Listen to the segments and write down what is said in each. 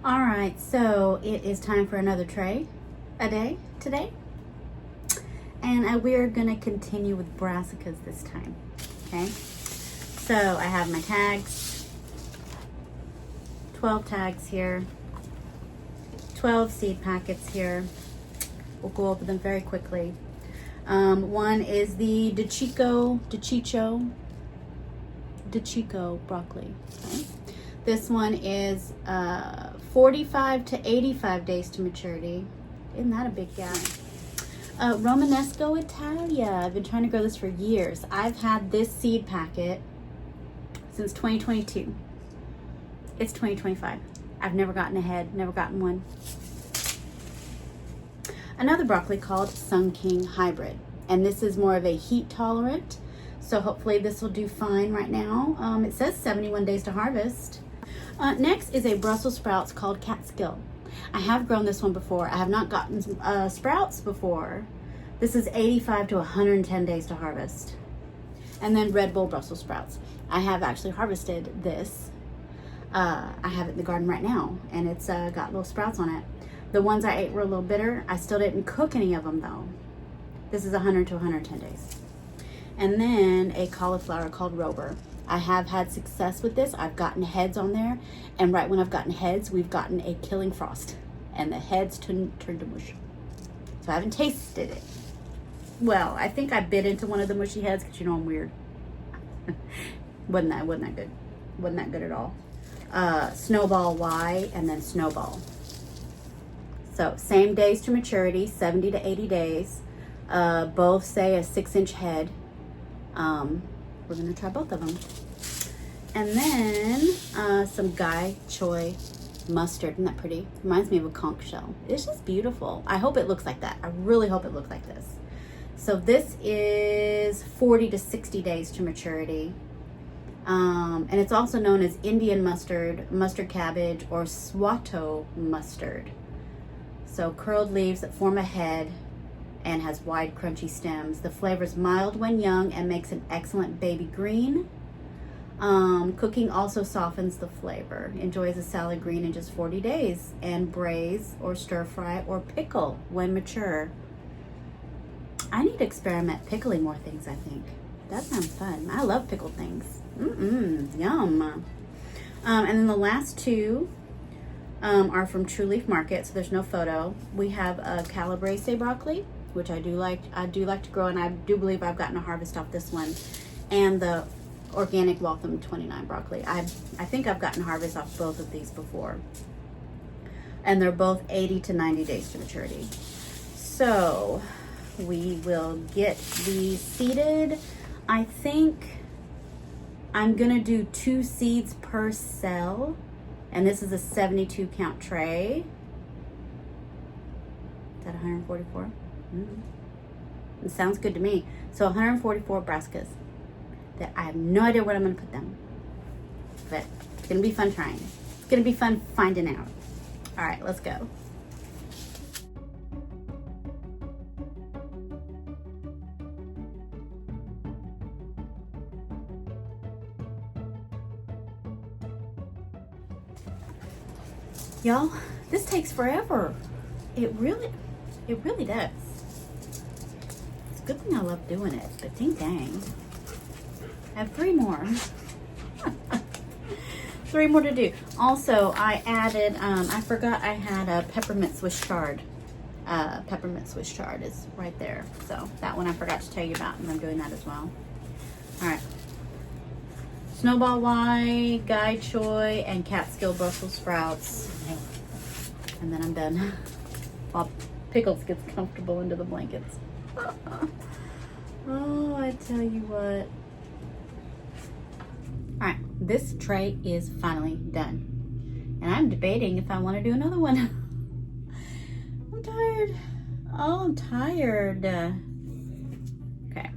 All right, so it is time for another tray a day today. And we're gonna continue with brassicas this time, okay? So I have my tags, 12 tags here, 12 seed packets here. We'll go over them very quickly. One is the DeChico broccoli, okay? This one is 45 to 85 days to maturity. Isn't that a big gap? Romanesco Italia. I've been trying to grow this for years. I've had this seed packet since 2022. It's 2025. I've never gotten a head, never gotten one. Another broccoli called Sun King Hybrid. And this is more of a heat tolerant. So hopefully this will do fine right now. It says 71 days to harvest. Next is a Brussels sprouts called Catskill. I have grown this one before. I have not gotten sprouts before. This is 85 to 110 days to harvest. And then Red Bull Brussels sprouts. I have actually harvested this. I have it in the garden right now, and it's got little sprouts on it. The ones I ate were a little bitter. I still didn't cook any of them though. This is 100 to 110 days. And then a cauliflower called Rover. I have had success with this. I've gotten heads on there, and right when I've gotten heads, we've gotten a killing frost, and the heads turned to mush. So I haven't tasted it. Well, I think I bit into one of the mushy heads because you know I'm weird. wasn't that good? Wasn't that good at all? Snowball Y and then Snowball. So same days to maturity, 70 to 80 days. Both say a 6-inch head. We're gonna try both of them. And then some Gai Choi mustard. Isn't that pretty? Reminds me of a conch shell. It's just beautiful. I hope it looks like that. I really hope it looks like this. So this is 40 to 60 days to maturity. And it's also known as Indian mustard, mustard cabbage, or Swato mustard. So curled leaves that form a head and has wide crunchy stems. The flavor is mild when young and makes an excellent baby green. Cooking also softens the flavor. Enjoy as a salad green in just 40 days, and braise or stir fry or pickle when mature. I need to experiment pickling more things, I think. That sounds fun. I love pickled things. Yum. And then the last two are from True Leaf Market, so there's no photo. We have a Calabrese broccoli, which I do like to grow, and I do believe I've gotten a harvest off this one, and the organic Waltham 29 broccoli. I think I've gotten harvest off both of these before, and they're both 80 to 90 days to maturity. So we will get these seeded. I think I'm gonna do 2 seeds per cell, and this is a 72 count tray. Is that 144? It sounds good to me. So 144 brassicas that I have no idea where I'm going to put them, but it's going to be fun trying. It's going to be fun finding out. All right, let's go. Y'all, this takes forever. It really does. It's a good thing I love doing it, but dang. I have 3 more. 3 more to do. Also, I added, I forgot I had a peppermint Swiss chard. Peppermint Swiss chard is right there. So that one I forgot to tell you about, and I'm doing that as well. All right. Snowball Y, Gai Choi, and Catskill Brussels sprouts. And then I'm done. While Pickles gets comfortable into the blankets. Oh, I tell you what. All right, this tray is finally done. And I'm debating if I want to do another one. I'm tired. Oh, I'm tired. Okay.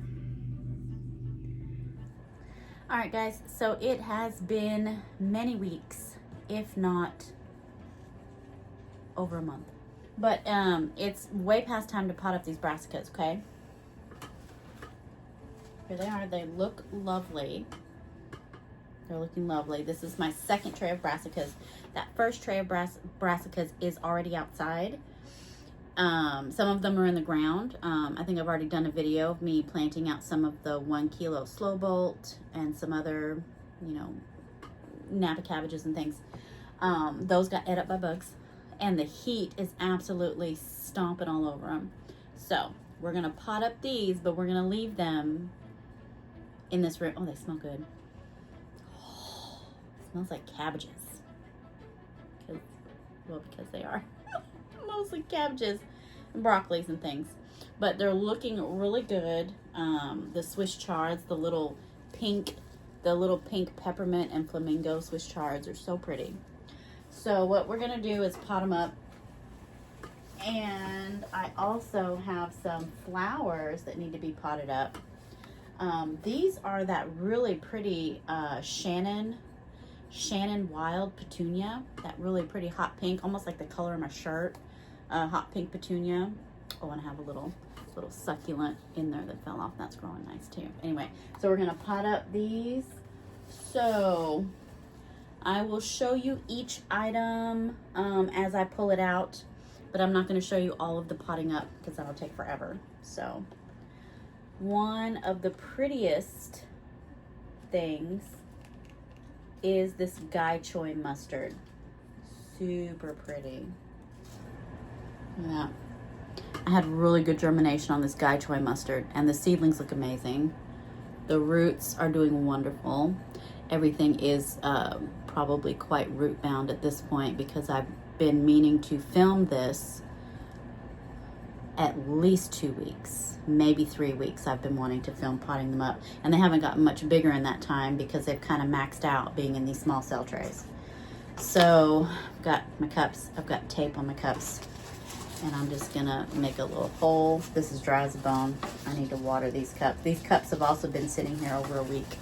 All right, guys, so it has been many weeks, if not over a month. But it's way past time to pot up these brassicas, okay? Here they are. They look lovely. They're looking lovely. This is my second tray of brassicas. That first tray of brassicas is already outside. Some of them are in the ground. I think I've already done a video of me planting out some of the 1 kilo slow bolt and some other, you know, Napa cabbages and things. Those got ate up by bugs, and the heat is absolutely stomping all over them. So we're gonna pot up these, but we're gonna leave them in this room. Oh, they smell good. Oh, it smells like cabbages. Because they are mostly cabbages and broccolis and things, but they're looking really good. The Swiss chards, the little pink peppermint and flamingo Swiss chards are so pretty. So what we're gonna do is pot them up, and I also have some flowers that need to be potted up. These are that really pretty Shannon Wild Petunia, that really pretty hot pink, almost like the color of my shirt. Hot pink petunia. Oh, and I have a little succulent in there that fell off. That's growing nice too. Anyway, so we're gonna pot up these. So I will show you each item as I pull it out, but I'm not gonna show you all of the potting up because that'll take forever. So one of the prettiest things is this Gai Choi mustard. Super pretty. Look at that. I had really good germination on this Gai Choi mustard, and the seedlings look amazing. The roots are doing wonderful. Everything is probably quite root bound at this point because I've been meaning to film this at least 2 weeks, maybe 3 weeks. I've been wanting to film potting them up, and they haven't gotten much bigger in that time because they've kind of maxed out being in these small cell trays. So I've got my cups, I've got tape on my cups, and I'm just gonna make a little hole. This is dry as a bone. I need to water these cups. These cups have also been sitting here over a week.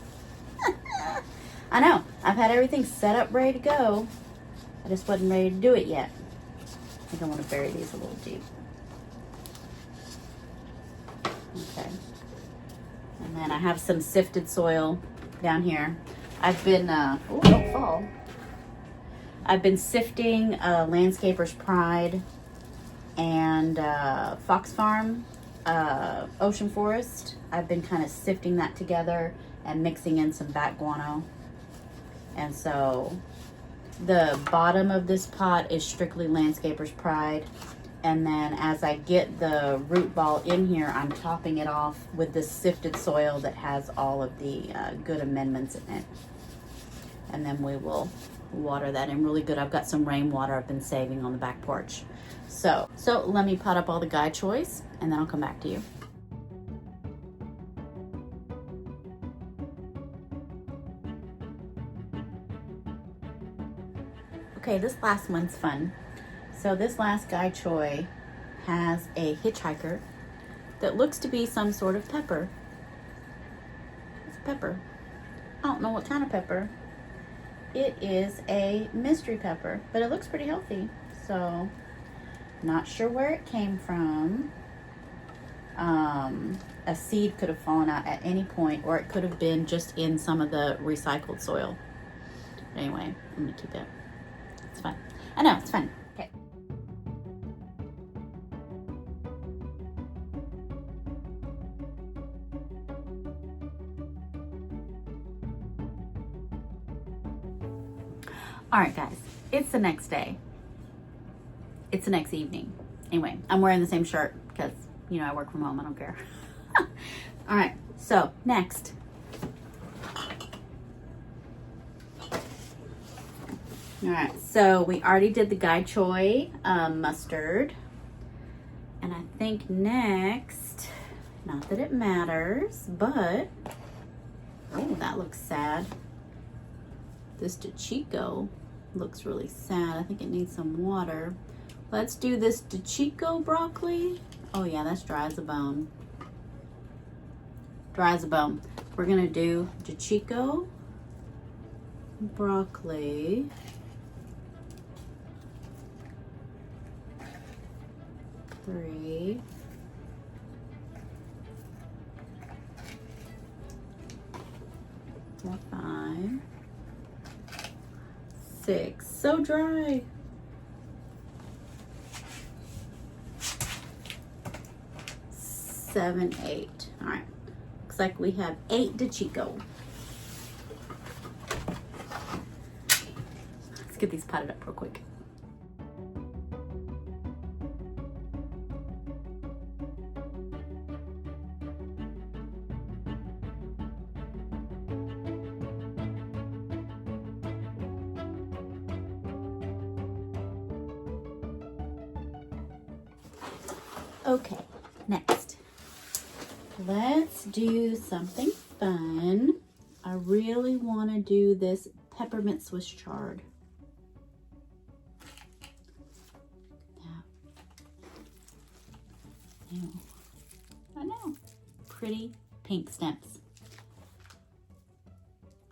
I know, I've had everything set up, ready to go. I just wasn't ready to do it yet. I think I want to bury these a little deep. Okay. And then I have some sifted soil down here. I've been, oh, don't fall. I've been sifting Landscaper's Pride and Fox Farm Ocean Forest. I've been kind of sifting that together and mixing in some bat guano. And so the bottom of this pot is strictly Landscaper's Pride. And then as I get the root ball in here, I'm topping it off with this sifted soil that has all of the good amendments in it. And then we will water that in really good. I've got some rainwater I've been saving on the back porch. So let me pot up all the Gai Chois, and then I'll come back to you. Okay, this last one's fun. So this last Gai Choi has a hitchhiker that looks to be some sort of pepper. It's a pepper. I don't know what kind of pepper. It is a mystery pepper, but it looks pretty healthy. So, not sure where it came from. A seed could have fallen out at any point, or it could have been just in some of the recycled soil. But anyway, I'm gonna keep it. It's fun. I know, it's fun. Okay. All right, guys, it's the next day. It's the next evening. Anyway, I'm wearing the same shirt because, you know, I work from home. I don't care. All right, so next. All right, so we already did the Gai Choi mustard. And I think next, not that it matters, but, oh, that looks sad. This DeChico looks really sad. I think it needs some water. Let's do this DeChico broccoli. Oh yeah, that's dry as a bone. Dry as a bone. We're gonna do DeChico broccoli. Three. Four, 5. 6. So dry. 7, 8. All right. Looks like we have 8 de Chico. Let's get these potted up real quick. Okay, next, let's do something fun. I really want to do this peppermint Swiss chard. I know, pretty pink stems.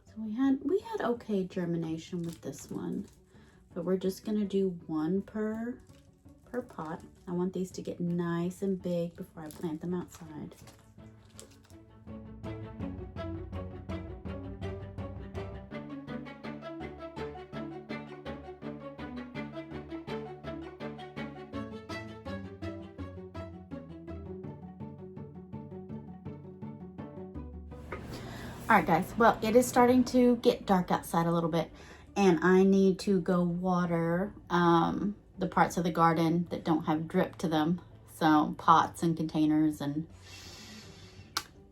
So we had okay germination with this one, but we're just gonna do 1 per pot. I want these to get nice and big before I plant them outside. All right, guys, well, it is starting to get dark outside a little bit, and I need to go water the parts of the garden that don't have drip to them. So pots and containers and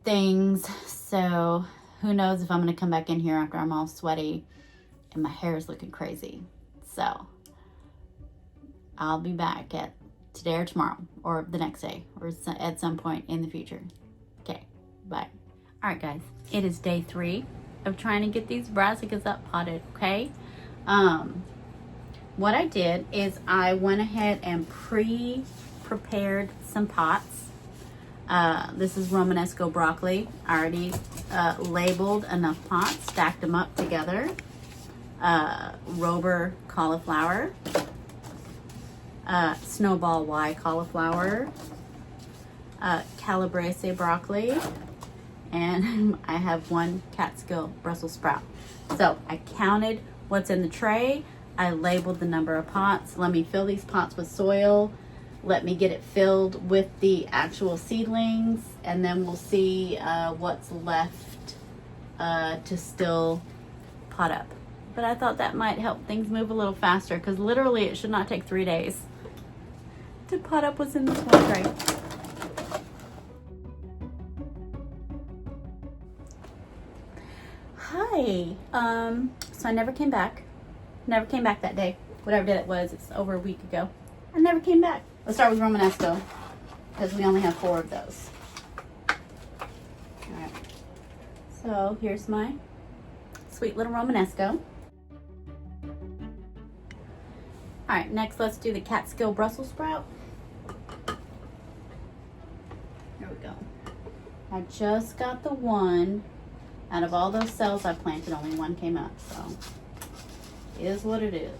things. So who knows if I'm gonna come back in here after I'm all sweaty and my hair is looking crazy. So I'll be back at today or tomorrow or the next day or at some point in the future. Okay, bye. All right, guys, it is day 3 of trying to get these brassicas up potted, okay? What I did is I went ahead and prepared some pots. This is Romanesco broccoli. I already labeled enough pots, stacked them up together. Rober cauliflower, snowball Y cauliflower, calabrese broccoli, and I have 1 Catskill Brussels sprout. So I counted what's in the tray. I labeled the number of pots. Let me fill these pots with soil. Let me get it filled with the actual seedlings, and then we'll see what's left to still pot up. But I thought that might help things move a little faster, because literally it should not take 3 days to pot up what's in this one tray. Hi. So I never came back. Never came back that day. Whatever day it was, it's over a week ago. I never came back. Let's start with Romanesco, because we only have 4 of those. All right. So here's my sweet little Romanesco. All right, next let's do the Catskill Brussels sprout. Here we go. I just got the 1. Out of all those cells I planted, only 1 came up, so it is what it is.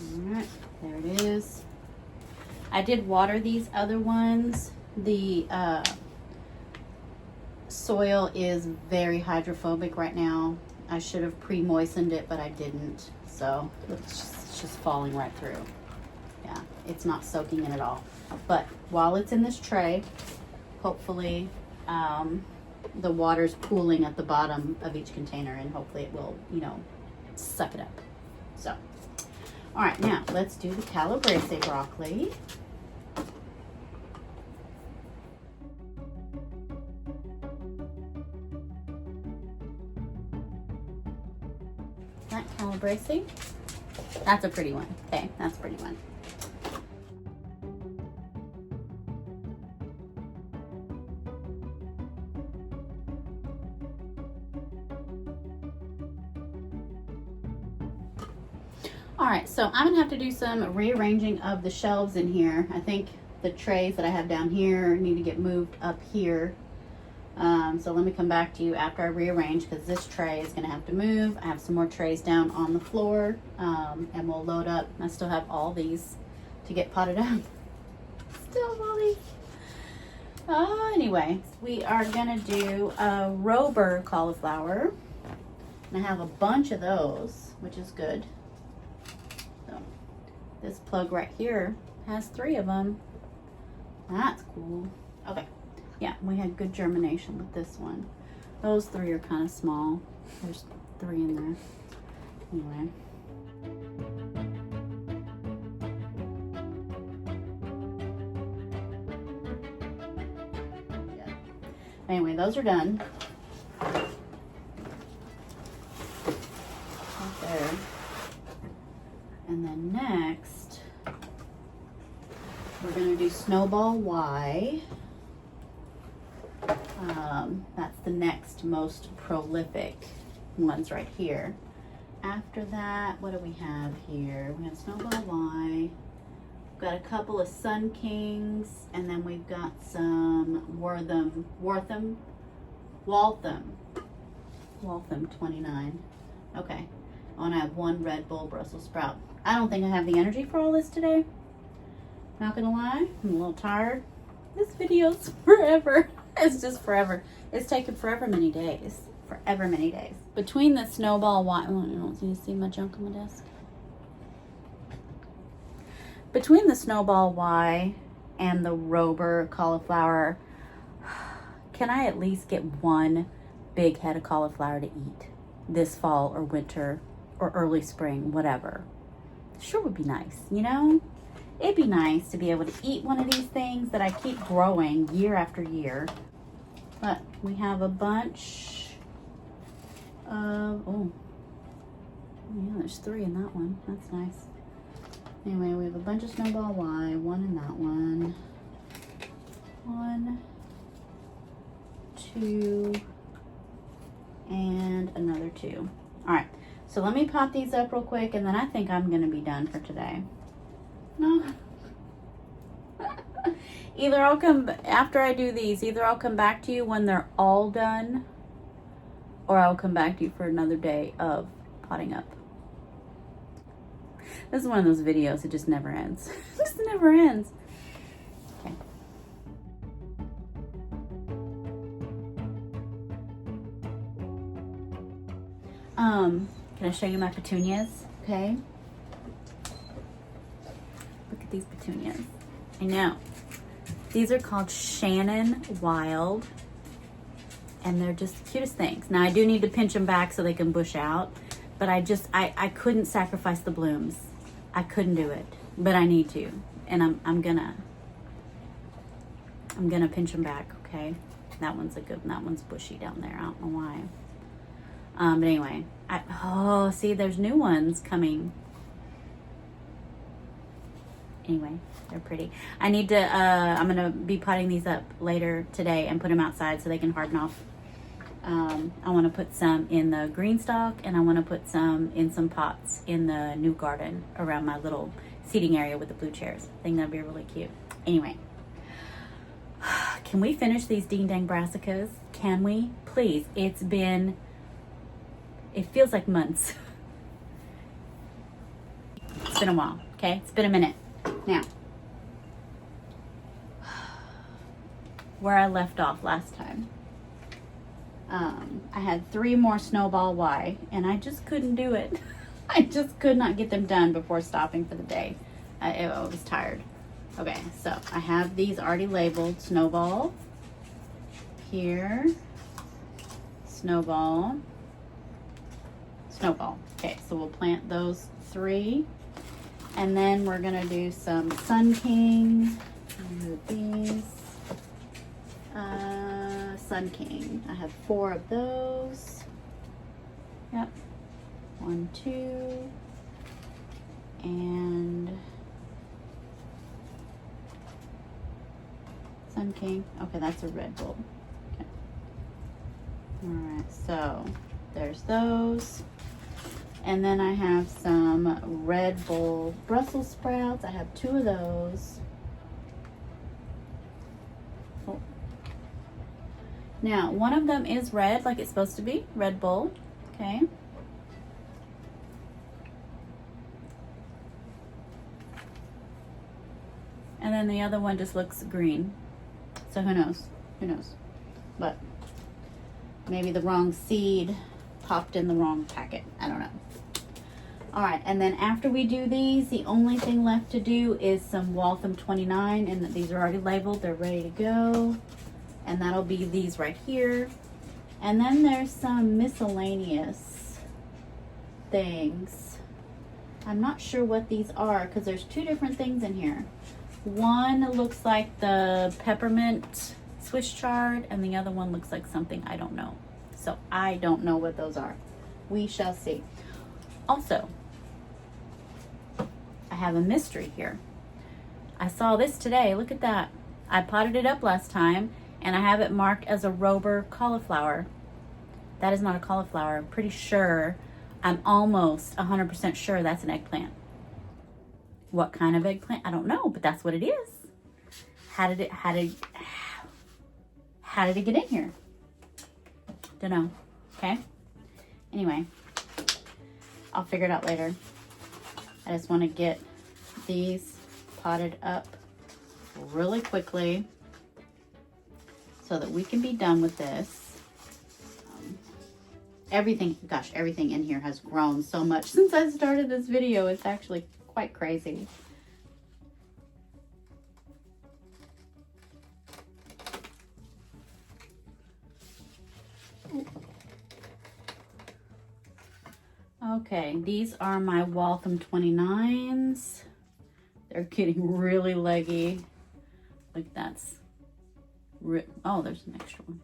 All right, there it is. I did water these other ones. The soil is very hydrophobic right now. I should have pre-moistened it, but I didn't. So it's just falling right through. Yeah, it's not soaking in at all. But while it's in this tray, hopefully the water's pooling at the bottom of each container, and hopefully it will, you know, suck it up. So, all right, now let's do the calabrese broccoli. That calabrese, that's a pretty one. Okay, that's a pretty one. All right, so I'm gonna have to do some rearranging of the shelves in here. I think the trays that I have down here need to get moved up here. So let me come back to you after I rearrange, because this tray is gonna have to move. I have some more trays down on the floor, and we'll load up. I still have all these to get potted up. Still molly. Anyway, we are gonna do a Rober cauliflower. And I have a bunch of those, which is good. So this plug right here has 3 of them. That's cool. Okay, yeah, we had good germination with this one. Those 3 are kind of small. There's 3 in there. Anyway. Anyway, those are done. Right there. And then next, we're going to do Snowball Y. That's the next most prolific ones right here. After that, what do we have here? We have Snowball Y. We've got a couple of Sun Kings, and then we've got some Waltham 29. Okay. Oh, and I have 1 Red Bull Brussels sprout. I don't think I have the energy for all this today. Not gonna lie, I'm a little tired. This video's forever. It's just forever. It's taken forever many days. Forever many days. Between the Snowball Y, oh, you don't see my junk on my desk. Between the Snowball Y and the Rober cauliflower, can I at least get 1 big head of cauliflower to eat this fall or winter or early spring, whatever? Sure would be nice, you know? It'd be nice to be able to eat one of these things that I keep growing year after year. But we have a bunch of, oh yeah, there's 3 in that one. That's nice. Anyway, we have a bunch of Snowball Y, 1 in that one. 1, 2, and another 2. All right, so let me pop these up real quick, and then I think I'm gonna be done for today. No. Either I'll come, after I do these, either I'll come back to you when they're all done, or I'll come back to you for another day of potting up. This is one of those videos that just never ends. It just never ends. Okay. Can I show you my petunias? Okay. Look at these petunias. I know. These are called Shannon Wild, and they're just the cutest things. Now I do need to pinch them back so they can bush out, but I couldn't sacrifice the blooms. I couldn't do it, but I need to, and I'm gonna pinch them back. Okay, that one's a good one. That one's bushy down there. I don't know why. But anyway, oh, see, there's new ones coming. Anyway, they're pretty. I need to, I'm gonna be potting these up later today and put them outside so they can harden off. I want to put some in the green stock, and I want to put some in some pots in the new garden around my little seating area with the blue chairs. I think that'd be really cute. Anyway, can we finish these ding dang brassicas? Can we? Please. It feels like months. It's been a while, okay? It's been a minute. Now, where I left off last time. I had 3 more Snowball Y, and I just couldn't do it. I just could not get them done before stopping for the day. I was tired. Okay, so I have these already labeled. Snowball, here, Snowball, Snowball. Okay, so we'll plant those 3, and then we're gonna do some Sun King. Do these. Sun King. I have 4 of those. Yep. 1, 2, and Sun King. Okay, that's a Red Bull. Okay. All right, so there's those. And then I have some Red Bull Brussels sprouts. I have 2 of those. Oh. Now, one of them is red, like it's supposed to be, Red Bull, okay. then the other one just looks green. So who knows? Who knows? But maybe the wrong seed popped in the wrong packet. I don't know. All right, and then after we do these, the only thing left to do is some Waltham 29, and these are already labeled. They're ready to go. And that'll be these right here. And then there's some miscellaneous things. I'm not sure what these are because there's two different things in here. One looks like the peppermint Swiss chard, and the other one looks like something I don't know. So I don't know what those are. We shall see. Also, I have a mystery here. I saw this today. Look at that. I potted it up last time, and I have it marked as a Rober cauliflower. That is not a cauliflower. I'm pretty sure, I'm almost 100% sure that's an eggplant. What kind of eggplant? I don't know, but that's what it is. How did it get in here? Don't know. Okay. Anyway, I'll figure it out later. I just want to get these potted up really quickly so that we can be done with this. Everything in here has grown so much since I started this video. It's actually quite crazy. Okay, these are my Waltham 29s. They're getting really leggy. Like that's, oh, there's an extra one.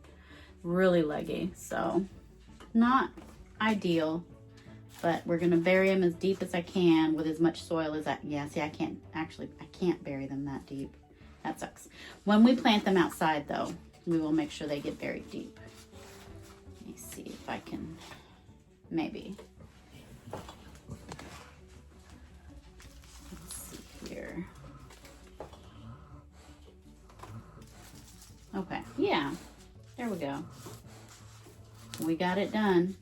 Really leggy, so not ideal, but we're gonna bury them as deep as I can with as much soil as yeah, see, I can't bury them that deep. That sucks. When we plant them outside though, we will make sure they get buried deep. Let me see if I can, maybe. Let's see here. Okay, yeah, there we go. We got it done.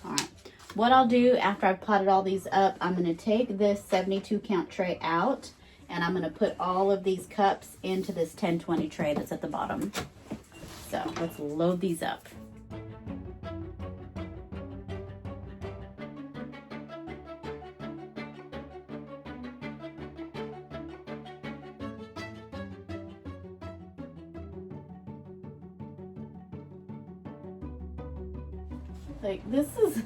All right, what I'll do after I've potted all these up, I'm gonna take this 72 count tray out, and I'm gonna put all of these cups into this 1020 tray that's at the bottom. So let's load these up. Like this is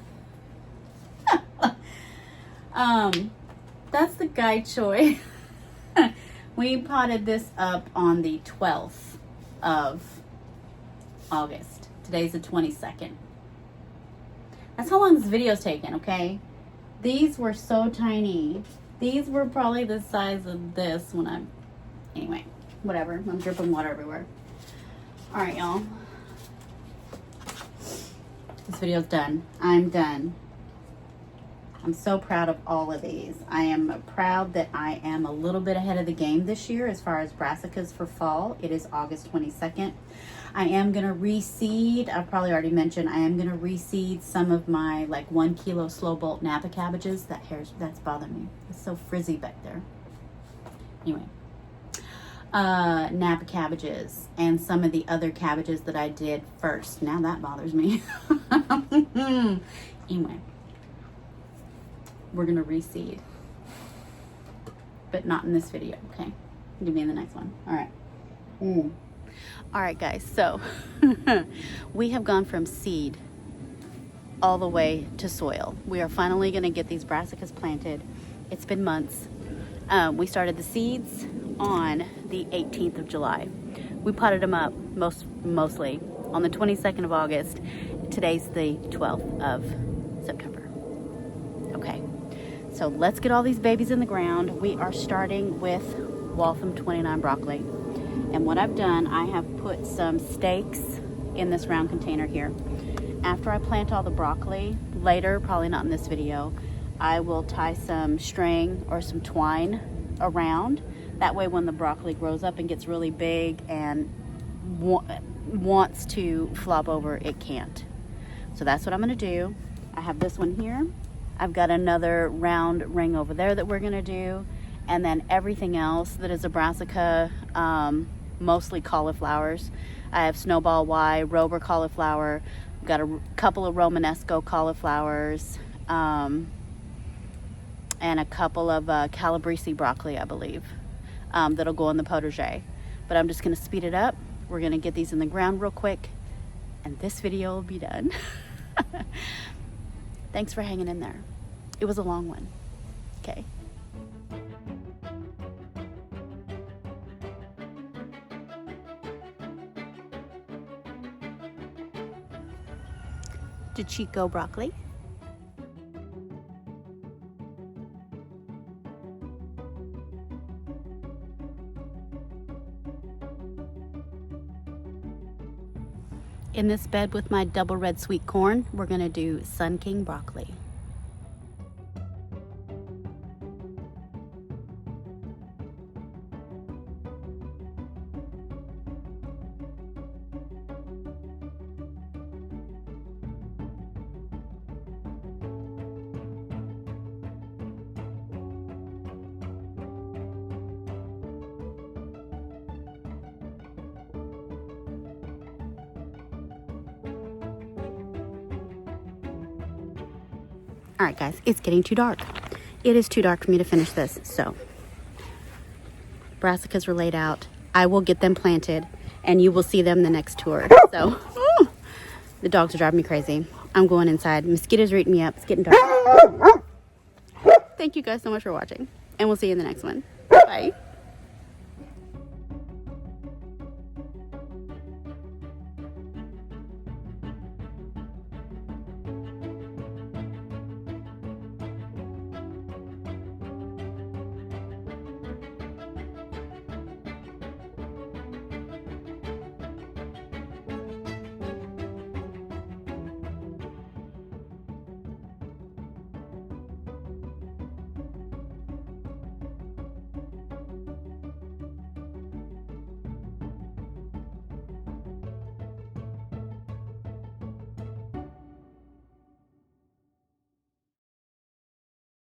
that's the Gai Choi. We potted this up on the 12th of August. Today's the 22nd. That's how long this video's taken, okay? These were so tiny. These were probably the size of this when I'm, anyway, whatever. I'm dripping water everywhere. All right, y'all. This video's done. I'm done. I'm so proud of all of these. I am proud that I am a little bit ahead of the game this year as far as brassicas for fall. It is August 22nd. I am going to reseed. I've probably already mentioned I am going to reseed some of my like 1 kilo slow bolt Napa cabbages. That's bothering me. It's so frizzy back there. Anyway. Napa cabbages and some of the other cabbages that I did first. Now that bothers me. Anyway, we're gonna reseed, but not in this video. Okay, give me in the next one. All right. All right, guys. So we have gone from seed all the way to soil. We are finally gonna get these brassicas planted. It's been months. We started the seeds on the 18th of July. We potted them up mostly on the 22nd of August. Today's the 12th of September. Okay, so let's get all these babies in the ground. We are starting with Waltham 29 broccoli. And what I've done, I have put some stakes in this round container here. After I plant all the broccoli, later, probably not in this video, I will tie some string or some twine around. That way when the broccoli grows up and gets really big and wants to flop over, it can't. So that's what I'm gonna do. I have this one here. I've got another round ring over there that we're gonna do. And then everything else that is a brassica, mostly cauliflowers. I have Snowball Y, Rober cauliflower, got a couple of Romanesco cauliflowers, and a couple of Calabrese broccoli, I believe, that'll go in the potager. But I'm just gonna speed it up. We're gonna get these in the ground real quick, and this video will be done. Thanks for hanging in there. It was a long one. Okay. Chico broccoli. In this bed with my double red sweet corn, we're gonna do Sun King broccoli. All right, guys, it's getting too dark. It is too dark for me to finish this, so brassicas are laid out. I will get them planted, and you will see them the next tour. So, the dogs are driving me crazy. I'm going inside. Mosquitoes are eating me up. It's getting dark. Thank you guys so much for watching, and we'll see you in the next one. Bye.